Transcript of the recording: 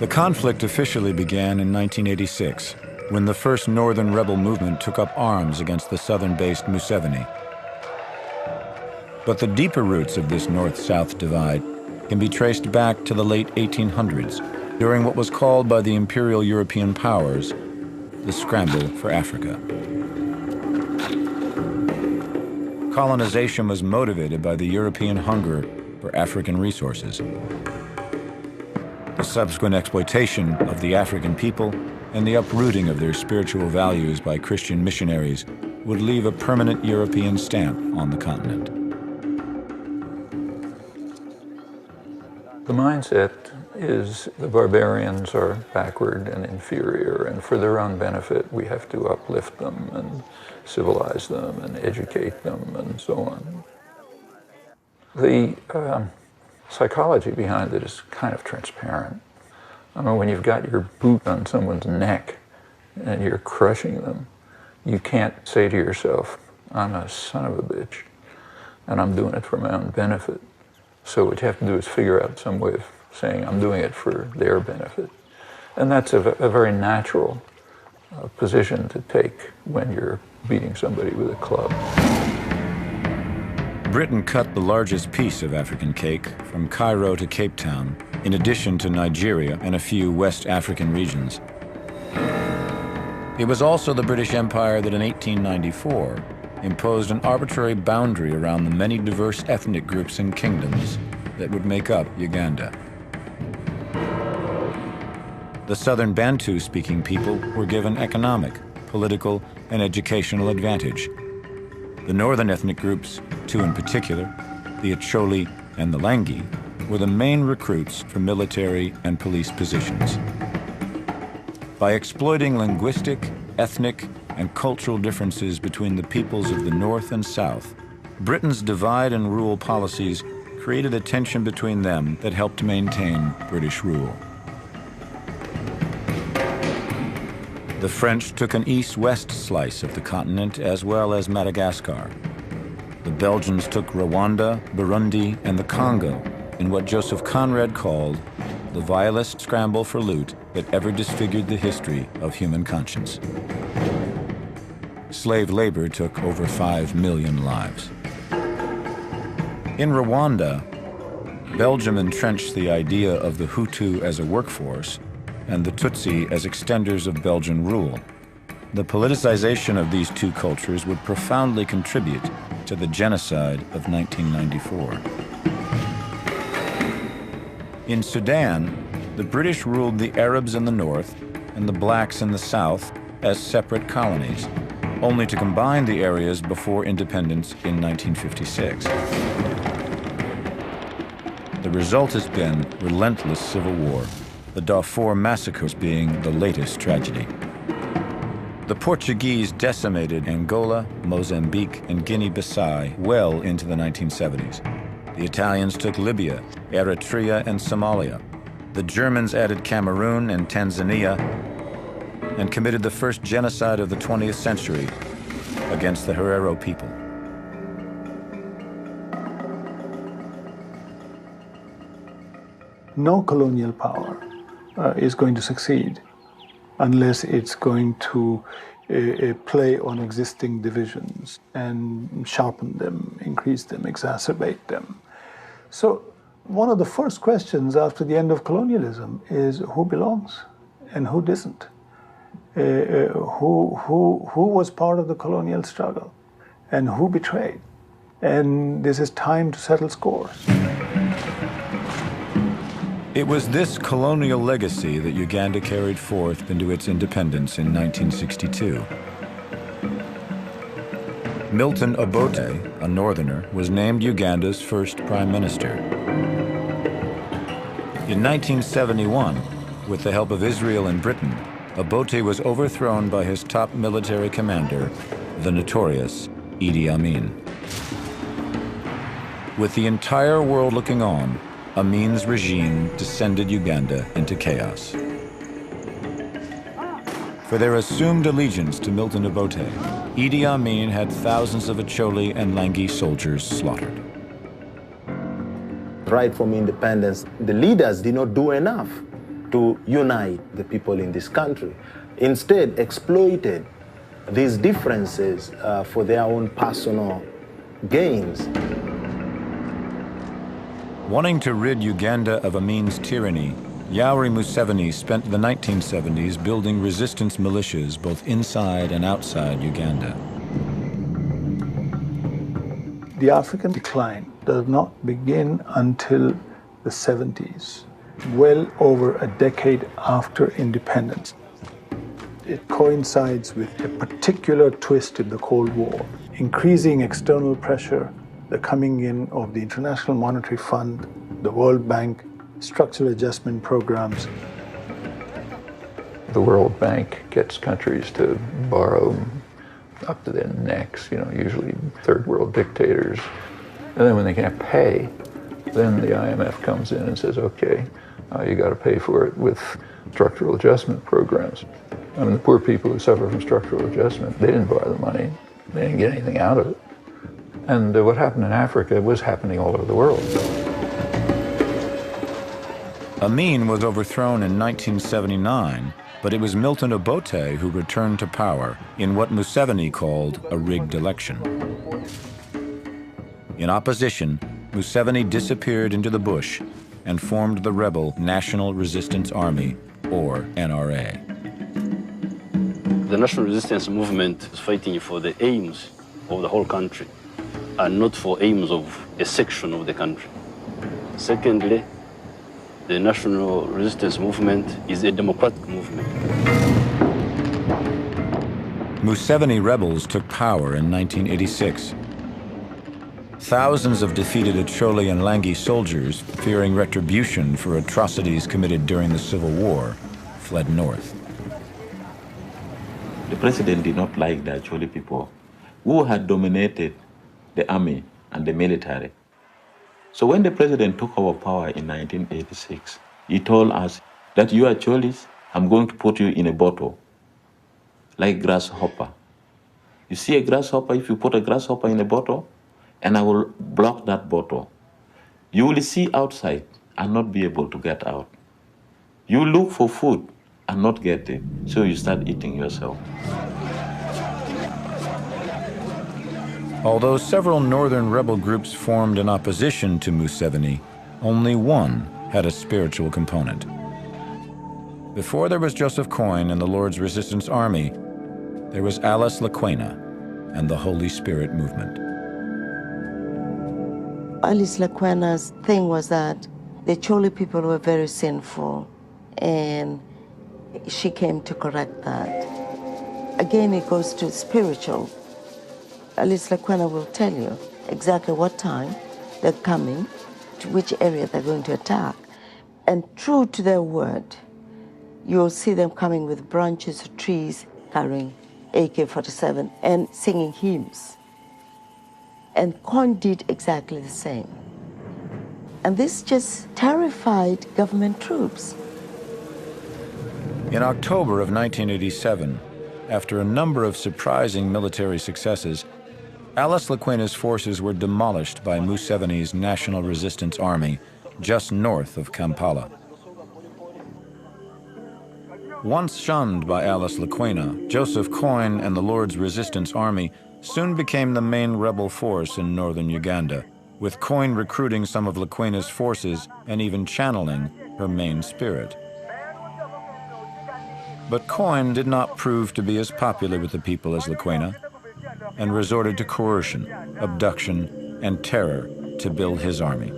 The conflict officially began in 1986, when the first northern rebel movement took up arms against the southern-based Museveni. But the deeper roots of this north-south divide can be traced back to the late 1800s, during what was called by the imperial European powers the Scramble for Africa. Colonization was motivated by the European hunger for African resources. The subsequent exploitation of the African people and the uprooting of their spiritual values by Christian missionaries would leave a permanent European stamp on the continent. The mindset is the barbarians are backward and inferior, and for their own benefit we have to uplift them and civilize them and educate them and so on. The psychology behind it is kind of transparent. I mean, when you've got your boot on someone's neck and you're crushing them, you can't say to yourself, I'm a son of a bitch and I'm doing it for my own benefit. So what you have to do is figure out some way of saying, I'm doing it for their benefit. And that's a very natural position to take when you're beating somebody with a club. Britain cut the largest piece of African cake from Cairo to Cape Town, in addition to Nigeria and a few West African regions. It was also the British Empire that in 1894 imposed an arbitrary boundary around the many diverse ethnic groups and kingdoms that would make up Uganda. The southern Bantu-speaking people were given economic, political, and educational advantage. The northern ethnic groups, two in particular, the Acholi and the Langi, were the main recruits for military and police positions. By exploiting linguistic, ethnic, and cultural differences between the peoples of the North and South, Britain's divide and rule policies created a tension between them that helped maintain British rule. The French took an east-west slice of the continent as well as Madagascar. The Belgians took Rwanda, Burundi, and the Congo in what Joseph Conrad called the vilest scramble for loot that ever disfigured the history of human conscience. Slave labor took over 5 million lives. In Rwanda, Belgium entrenched the idea of the Hutu as a workforce and the Tutsi as extenders of Belgian rule. The politicization of these two cultures would profoundly contribute to the genocide of 1994. In Sudan, the British ruled the Arabs in the north and the blacks in the south as separate colonies, only to combine the areas before independence in 1956. The result has been relentless civil war, the Darfur massacres being the latest tragedy. The Portuguese decimated Angola, Mozambique, and Guinea-Bissau well into the 1970s. The Italians took Libya, Eritrea, and Somalia. The Germans added Cameroon and Tanzania and committed the first genocide of the 20th century against the Herero people. No colonial power is going to succeed unless it's going to play on existing divisions and sharpen them, increase them, exacerbate them. So one of the first questions after the end of colonialism is who belongs and who doesn't? Who was part of the colonial struggle and who betrayed? And this is time to settle scores. It was this colonial legacy that Uganda carried forth into its independence in 1962. Milton Obote, a northerner, was named Uganda's first prime minister. In 1971, with the help of Israel and Britain, Obote was overthrown by his top military commander, the notorious Idi Amin. With the entire world looking on, Amin's regime descended Uganda into chaos. For their assumed allegiance to Milton Obote, Idi Amin had thousands of Acholi and Langi soldiers slaughtered. Right from independence, the leaders did not do enough to unite the people in this country. Instead, exploited these differences for their own personal gains. Wanting to rid Uganda of Amin's tyranny, Yoweri Museveni spent the 1970s building resistance militias both inside and outside Uganda. The African decline does not begin until the 70s, well over a decade after independence. It coincides with a particular twist in the Cold War, increasing external pressure, the coming in of the International Monetary Fund, the World Bank, structural adjustment programs. The World Bank gets countries to borrow up to their necks, usually third world dictators. And then when they can't pay, then the IMF comes in and says, okay, you got to pay for it with structural adjustment programs. I mean, the poor people who suffer from structural adjustment, they didn't borrow the money. They didn't get anything out of it. And what happened in Africa was happening all over the world. Amin was overthrown in 1979, but it was Milton Obote who returned to power in what Museveni called a rigged election. In opposition, Museveni disappeared into the bush and formed the rebel National Resistance Army, or NRA. The National Resistance Movement is fighting for the aims of the whole country and not for aims of a section of the country. Secondly, the National Resistance Movement is a democratic movement. Museveni rebels took power in 1986. Thousands of defeated Acholi and Langi soldiers, fearing retribution for atrocities committed during the Civil War, fled north. The president did not like the Acholi people, who had dominated the army and the military. So when the president took over power in 1986, he told us that you Acholis, I'm going to put you in a bottle, like grasshopper. You see a grasshopper, if you put a grasshopper in a bottle, and I will block that bottle, you will see outside and not be able to get out. You look for food and not get it, so you start eating yourself. Although several northern rebel groups formed in opposition to Museveni, only one had a spiritual component. Before there was Joseph Coyne and the Lord's Resistance Army, there was Alice Lakwena and the Holy Spirit movement. Alice Lakwena's thing was that the Choli people were very sinful, and she came to correct that. Again, it goes to spiritual. Alice Lakwena will tell you exactly what time they're coming, to which area they're going to attack. And true to their word, you'll see them coming with branches of trees, carrying AK-47 and singing hymns. And Coyne did exactly the same. And this just terrified government troops. In October of 1987, after a number of surprising military successes, Alice Lakwena's forces were demolished by Museveni's National Resistance Army just north of Kampala. Once shunned by Alice Lakwena, Joseph Coyne and the Lord's Resistance Army soon became the main rebel force in northern Uganda, with Coyne recruiting some of Lakwena's forces and even channeling her main spirit. But Coyne did not prove to be as popular with the people as Lakwena, and resorted to coercion, abduction, and terror to build his army.